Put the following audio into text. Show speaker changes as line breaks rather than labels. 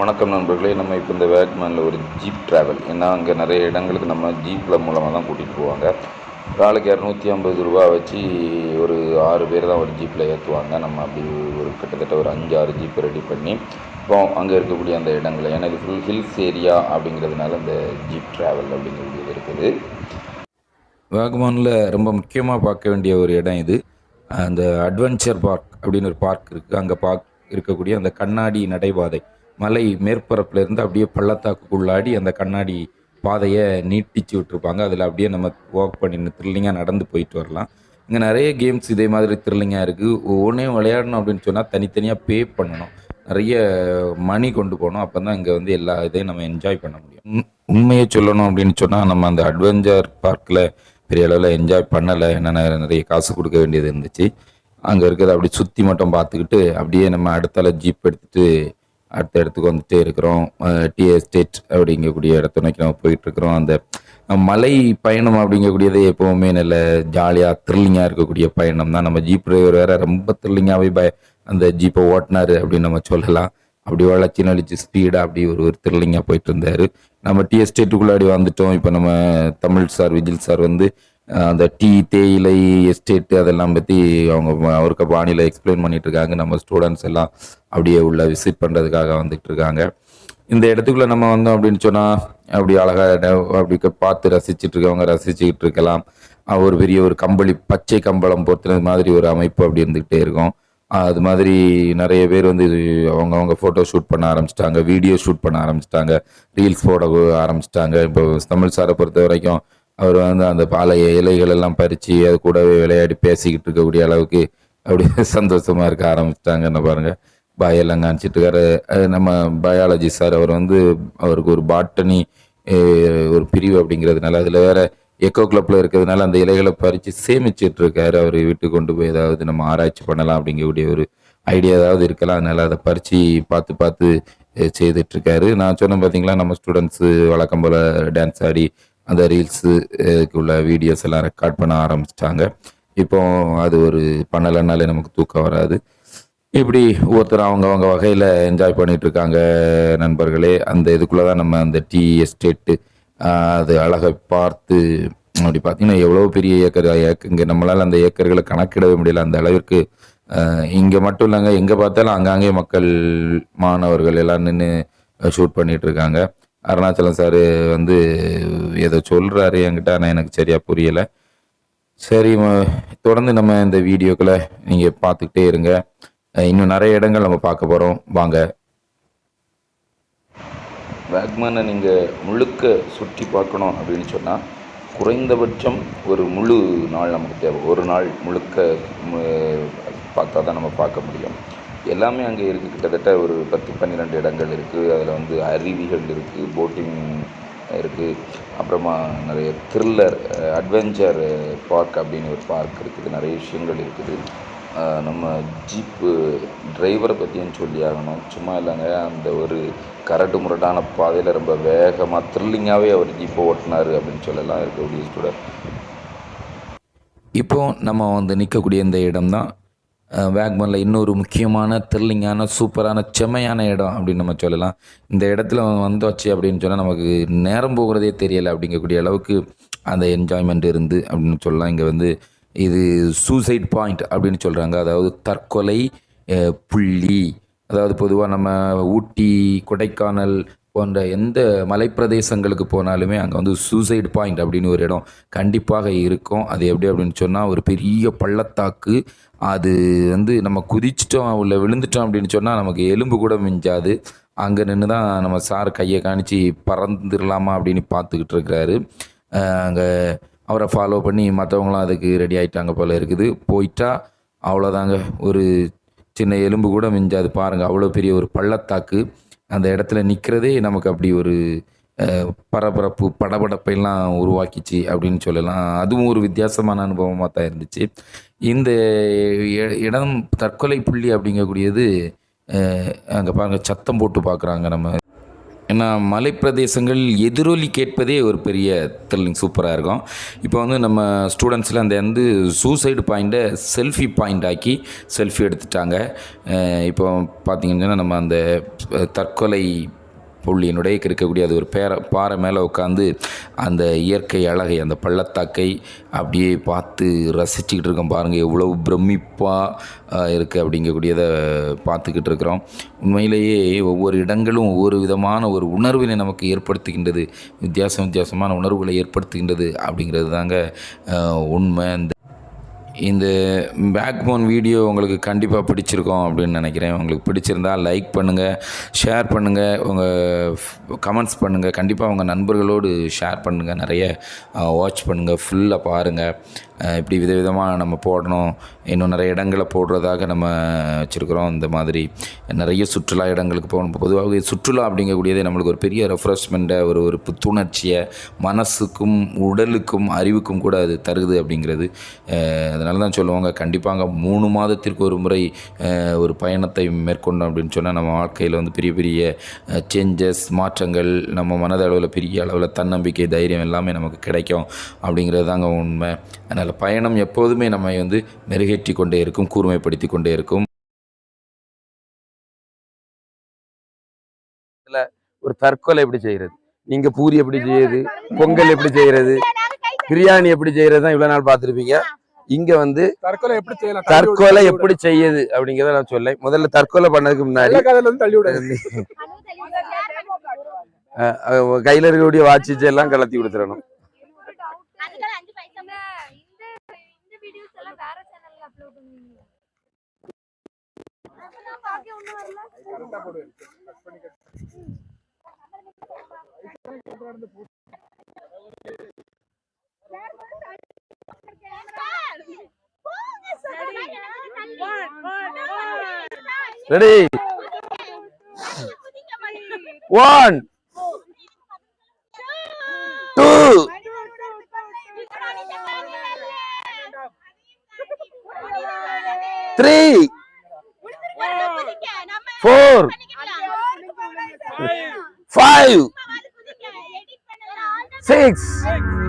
வணக்கம் நண்பர்களே. நம்ம இப்போ இந்த வேக்மேனில் ஒரு ஜீப் ட்ராவல், ஏன்னா அங்கே நிறைய இடங்களுக்கு நம்ம ஜீப்பில் மூலமாக தான் கூட்டிகிட்டு போவாங்க. ஆளுக்கு 250 ரூபா வச்சு ஒரு 6 பேர் தான் ஒரு ஜீப்பில் ஏற்றுவாங்க. நம்ம அப்படி ஒரு கிட்டத்தட்ட ஒரு 5-6 ஜீப் ரெடி பண்ணி இப்போ அங்கே இருக்கக்கூடிய அந்த இடங்களை, ஏன்னா இது ஃபுல் ஹில்ஸ் ஏரியா அப்படிங்கிறதுனால இந்த ஜீப் ட்ராவல் அப்படிங்கிறது இருக்குது. வேக்மானில் ரொம்ப முக்கியமாக பார்க்க வேண்டிய ஒரு இடம் இது. அந்த அட்வென்ச்சர் பார்க் அப்படின்னு ஒரு பார்க் இருக்குது. அங்கே இருக்கக்கூடிய அந்த கண்ணாடி நடைபாதை, மலை மேற்பரப்புலேருந்து அப்படியே பள்ளத்தாக்குள்ளாடி அந்த கண்ணாடி பாதையை நீட்டிச்சு விட்டுருப்பாங்க. அதில் அப்படியே நம்ம வாக் பண்ணி த்ரில்லிங்காக நடந்து போயிட்டு வரலாம். இங்கே நிறைய கேம்ஸ் இதே மாதிரி த்ரில்லிங்காக இருக்குது. ஒவ்வொன்றையும் விளையாடணும் அப்படின்னு சொன்னால் தனித்தனியாக பே பண்ணணும், நிறைய மணி கொண்டு போகணும். அப்போ தான் இங்கே வந்து எல்லா இதையும் நம்ம என்ஜாய் பண்ண முடியும். உண்மையை சொல்லணும் அப்படின்னு சொன்னால் நம்ம அந்த அட்வென்ச்சர் பார்க்கில் பெரிய அளவில் என்ஜாய் பண்ணலை. ஏன்னா நிறைய காசு கொடுக்க வேண்டியது இருந்துச்சு. அங்கே இருக்கிறத அப்படி சுற்றி மட்டும் பார்த்துக்கிட்டு அப்படியே நம்ம அடுத்தால ஜீப் எடுத்துகிட்டு அடுத்த இடத்துக்கு வந்துட்டே இருக்கிறோம். டி எஸ்டேட் அப்படிங்கக்கூடிய இடத்த நோக்கி நம்ம போயிட்டுருக்குறோம். அந்த மலை பயணம் அப்படிங்கக்கூடியது எப்போவுமே நல்ல ஜாலியாக த்ரில்லிங்காக இருக்கக்கூடிய பயணம் தான். நம்ம ஜீப் டிரைவர் வேறு ரொம்ப த்ரில்லிங்காகவே அந்த ஜீப்பை ஓட்டினார் அப்படின்னு நம்ம சொல்லலாம். அப்படி வளர்ச்சி நடிச்சு ஸ்பீடாக அப்படி ஒரு த்ரில்லிங்காக போயிட்டு இருந்தார். நம்ம டி எஸ்டேட்டுக்குள்ளாடி வந்துட்டோம். இப்போ நம்ம தமிழ் சார், விஜில் சார் வந்து அந்த டீ, தேயிலை எஸ்டேட்டு அதெல்லாம் பற்றி அவருக்கு பாணியில் எக்ஸ்பிளைன் பண்ணிட்டு இருக்காங்க. நம்ம ஸ்டூடெண்ட்ஸ் எல்லாம் அப்படியே உள்ள விசிட் பண்ணுறதுக்காக வந்துட்டு இருக்காங்க. இந்த இடத்துக்குள்ள நம்ம வந்தோம் அப்படின்னு சொன்னால் அப்படி அழகாக அப்படி பார்த்து ரசிச்சுட்டு இருக்கவங்க ரசிச்சுக்கிட்டு இருக்கலாம். ஒரு பெரிய ஒரு கம்பளி, பச்சை கம்பளம் பொறுத்த மாதிரி ஒரு அமைப்பு அப்படி இருந்துக்கிட்டே இருக்கும். அது மாதிரி நிறைய பேர் வந்து அவங்க ஃபோட்டோ ஷூட் பண்ண ஆரம்பிச்சிட்டாங்க, வீடியோ ஷூட் பண்ண ஆரம்பிச்சிட்டாங்க, ரீல்ஸ் போட ஆரம்பிச்சிட்டாங்க. இப்போ தமிழ் சாரை பொறுத்த வரைக்கும் அவர் வந்து அந்த பாலை இலைகள் எல்லாம் பறித்து அது கூடவே விளையாடி பேசிக்கிட்டு இருக்கக்கூடிய அளவுக்கு அப்படியே சந்தோஷமாக இருக்க ஆரம்பிச்சிட்டாங்கன்னு பாருங்கள். பாயெல்லாம் காமிச்சிட்டு இருக்காரு. நம்ம பயாலஜி சார், அவர் வந்து அவருக்கு ஒரு பாட்டனி ஒரு பிரிவு அப்படிங்கிறதுனால அதில் வேற எக்கோ கிளப்பில் இருக்கிறதுனால அந்த இலைகளை பறித்து சேமிச்சிட்டு இருக்காரு. அவர் வீட்டுக்கு கொண்டு போய் ஏதாவது நம்ம ஆராய்ச்சி பண்ணலாம் அப்படிங்கக்கூடிய ஒரு ஐடியா ஏதாவது இருக்கலாம். அதனால் அதை பறித்து பார்த்து செய்துட்ருக்காரு. நான் சொன்னேன் பார்த்தீங்களா, நம்ம ஸ்டூடெண்ட்ஸு வழக்கம் போல் டான்ஸ் ஆடி அந்த ரீல்ஸுக்குள்ள வீடியோஸ் எல்லாம் ரெக்கார்ட் பண்ண ஆரம்பிச்சிட்டாங்க. இப்போ அது ஒரு பண்ணலைன்னாலே நமக்கு தூக்கம் வராது. இப்படி ஒருத்தர் அவங்க வகையில் என்ஜாய் பண்ணிட்டு இருக்காங்க நண்பர்களே. அந்த இதுக்குள்ளே தான் நம்ம அந்த டீ எஸ்டேட்டு அது அழகை பார்த்து அப்படி பார்த்தீங்கன்னா எவ்வளோ பெரிய ஏக்கர் இங்கே நம்மளால் அந்த ஏக்கர்களை கணக்கிடவே முடியல. அந்த அளவிற்கு இங்கே மட்டும் இல்லைங்க, எங்கே பார்த்தாலும் அங்கங்கே மக்கள், மாணவர்கள் எல்லாம் நின்று ஷூட் பண்ணிட்டு இருக்காங்க. அருணாச்சலம் சார் வந்து ஏதோ சொல்கிறாரு என்கிட்ட, ஆனால் எனக்கு சரியாக புரியலை. சரி, தொடர்ந்து நம்ம இந்த வீடியோக்களை நீங்கள் பார்த்துக்கிட்டே இருங்க. இன்னும் நிறைய இடங்கள் நம்ம பார்க்க போகிறோம். வாங்க. வேக்மேனை நீங்கள் முழுக்க சுற்றி பார்க்கணும் அப்படின்னு சொன்னால் குறைந்தபட்சம் ஒரு முழு நாள் நமக்கு தேவை. ஒரு நாள் முழுக்க பார்த்தா தான் நம்ம பார்க்க முடியும். எல்லாமே அங்கே இருக்குது. கிட்டத்தட்ட ஒரு 10-12 இடங்கள் இருக்குது. அதில் வந்து அருவிகள் இருக்குது, போட்டிங் இருக்குது, அப்புறமா நிறைய த்ரில்லர் அட்வென்ச்சர் பார்க் அப்படின்னு ஒரு பார்க் இருக்குது. நிறைய விஷயங்கள் இருக்குது. நம்ம ஜீப்பு டிரைவரை பற்றியும் சொல்லி ஆகணும். சும்மா இல்லைங்க, அந்த ஒரு கரடு முரடான பாதையில் ரொம்ப வேகமாக த்ரில்லிங்காகவே அவர் ஜீப்பை ஓட்டினார் அப்படின்னு சொல்லலாம் இருக்கக்கூடிய ஸ்டூடெண்ட். இப்போது நம்ம வந்து நிற்கக்கூடிய இந்த இடம் தான் வேக்மேனில் இன்னொரு முக்கியமான த்ரில்லிங்கான சூப்பரான செம்மையான இடம் அப்படின்னு நம்ம சொல்லலாம். இந்த இடத்துல வந்தாச்சு அப்படின்னு சொன்னால் நமக்கு நேரம் போகிறதே தெரியலை அப்படிங்கக்கூடிய அளவுக்கு அந்த என்ஜாய்மெண்ட் இருந்து அப்படின்னு சொல்லலாம். இங்கே வந்து இது சூசைட் பாயிண்ட் அப்படின்னு சொல்கிறாங்க, அதாவது தற்கொலை புள்ளி. அதாவது பொதுவாக நம்ம ஊட்டி, கொடைக்கானல் போன்ற எந்த மலைப்பிரதேசங்களுக்கு போனாலுமே அங்கே வந்து சூசைட் பாயிண்ட் அப்படின்னு ஒரு இடம் கண்டிப்பாக இருக்கும். அது எப்படி அப்படின்னு சொன்னால் ஒரு பெரிய பள்ளத்தாக்கு. அது வந்து நம்ம குதிச்சிட்டோம் உள்ள விழுந்துட்டோம் அப்படின்னு சொன்னால் நமக்கு எலும்பு கூட மிஞ்சாது. அங்கே நின்று தான் நம்ம சார் கையை காணிச்சு பறந்துடலாமா அப்படின்னு பார்த்துக்கிட்டு இருக்கிறாரு. அங்கே அவரை ஃபாலோ பண்ணி மற்றவங்களாம் அதுக்கு ரெடி ஆகிட்டாங்க போல் இருக்குது. போயிட்டா அவ்வளோதாங்க, ஒரு சின்ன எலும்பு கூட மிஞ்சாது. பாருங்கள், அவ்வளோ பெரிய ஒரு பள்ளத்தாக்கு. அந்த இடத்துல நிற்கிறதே நமக்கு அப்படி ஒரு பரபரப்பு, படபடப்பெல்லாம் உருவாக்கிச்சு அப்படின்னு சொல்லலாம். அதுவும் ஒரு வித்தியாசமான அனுபவமாக தான் இருந்துச்சு. இந்த இடம் தற்கொலை புள்ளி அப்படிங்கக்கூடியது அங்கே பாருங்கள், சத்தம் போட்டு பார்க்குறாங்க. நம்ம ஏன்னா மலைப்பிரதேசங்கள் எதிரொலி கேட்பதே ஒரு பெரிய த்ரில்லிங் சூப்பராக இருக்கும். இப்போ வந்து நம்ம ஸ்டூடெண்ட்ஸில் அந்த சூசைடு பாயிண்ட்டை செல்ஃபி பாயிண்ட் ஆக்கி செல்ஃபி எடுத்துட்டாங்க. இப்போ பார்த்திங்கன்னா நம்ம அந்த தற்கொலை புள்ளியினுடைய இருக்கக்கூடிய அது ஒரு பாறை மேலே உட்காந்து அந்த இயற்கை அழகை அந்த பள்ளத்தாக்கை அப்படியே பார்த்து ரசிச்சுக்கிட்டு இருக்கோம். பாருங்கள் எவ்வளவு பிரமிப்பாக இருக்குது அப்படிங்கக்கூடியதை பார்த்துக்கிட்டு இருக்கிறோம். உண்மையிலேயே ஒவ்வொரு இடங்களும் ஒவ்வொரு விதமான ஒரு உணர்வினை நமக்கு ஏற்படுத்துகின்றது, வித்தியாசமான உணர்வுகளை ஏற்படுத்துகின்றது அப்படிங்கிறது தாங்க உண்மை. இந்த பேக்போன் வீடியோ உங்களுக்கு கண்டிப்பாக பிடிச்சிருக்கோம் அப்படின்னு நினைக்கிறேன். உங்களுக்கு பிடிச்சிருந்தால் லைக் பண்ணுங்கள், ஷேர் பண்ணுங்கள், உங்கள் கமெண்ட்ஸ் பண்ணுங்கள், கண்டிப்பாக உங்கள் நண்பர்களோடு ஷேர் பண்ணுங்கள், நிறைய வாட்ச் பண்ணுங்கள், ஃபுல்லாக பாருங்கள். இப்படி விதவிதமாக நம்ம போடணும், இன்னும் நிறைய இடங்களை போடுறதாக நம்ம வச்சுருக்குறோம். இந்த மாதிரி நிறைய சுற்றுலா இடங்களுக்கு போகணும். பொதுவாக சுற்றுலா அப்படிங்கக்கூடியதே நம்மளுக்கு ஒரு பெரிய ரெஃப்ரெஷ்மெண்ட்டை, ஒரு புத்துணர்ச்சியை மனசுக்கும் உடலுக்கும் அறிவுக்கும் கூட அது தருது அப்படிங்கிறது. அதனால தான் சொல்லுவாங்க, கண்டிப்பாக 3 மாதத்திற்கு ஒரு முறை ஒரு பயணத்தை மேற்கொண்டோம் அப்படின்னு சொன்னால் நம்ம வாழ்க்கையில் வந்து பெரிய பெரிய சேஞ்சஸ், மாற்றங்கள், நம்ம மனதளவில் பெரிய அளவில் தன்னம்பிக்கை, தைரியம் எல்லாமே நமக்கு கிடைக்கும் அப்படிங்கிறது தாங்க உண்மை. அதனால் பயணம் எப்போதுமே நம்மை வந்து மெருகேற்றி கொண்டே இருக்கும், கூர்மைப்படுத்தி கொண்டே இருக்கும். ஒரு தற்கொலை எப்படி செய்கிறது, நீங்க பூரி எப்படி செய்யுது, பொங்கல் எப்படி செய்யறது, பிரியாணி எப்படி செய்யறது தான் இவ்வளவு நாள் பார்த்துருப்பீங்க. இங்க வந்து தற்கொலை எப்படி செய்யுது அப்படிங்கிறத நான் சொல்ல. முதல்ல தற்கொலை பண்ணதுக்கு முன்னாடி கையில இருக்கக்கூடிய வாட்சிச்சு எல்லாம் கலத்தி கொடுத்துடணும். Ready? 1, 2, 3, 4, 5, 6